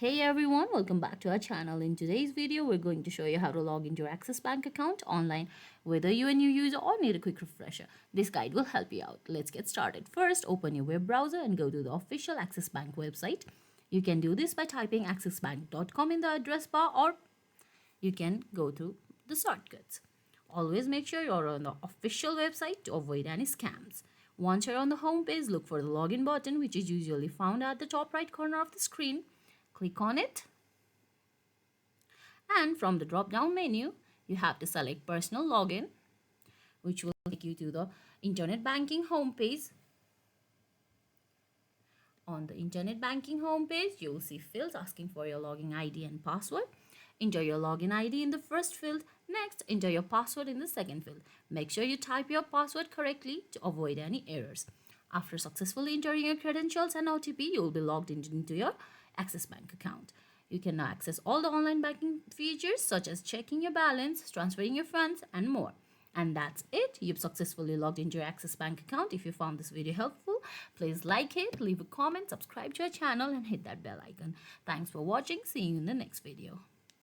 Hey everyone, welcome back to our channel. In today's video, we're going to show you how to log into your Axis Bank account online, whether you're a new user or need a quick refresher. This guide will help you out. Let's get started. First, open your web browser and go to the official Axis Bank website. You can do this by typing axisbank.com in the address bar, or you can go through the shortcuts. Always make sure you're on the official website to avoid any scams. Once you're on the home page, look for the login button, which is usually found at the top right corner of the screen. Click on it, and from the drop down menu you have to select personal login, which will take you to the internet banking home page. On the internet banking home page, you will see fields asking for your login ID and password. Enter your login ID in the first field. Next, enter your password in the second field. Make sure you type your password correctly to avoid any errors. After successfully entering your credentials and OTP, you will be logged into your Axis Bank account. You can now access all the online banking features such as checking your balance, transferring your funds, and more. And that's it. You've successfully logged into your Axis Bank account. If you found this video helpful, please like it, leave a comment, subscribe to our channel, and hit that bell icon. Thanks for watching. See you in the next video.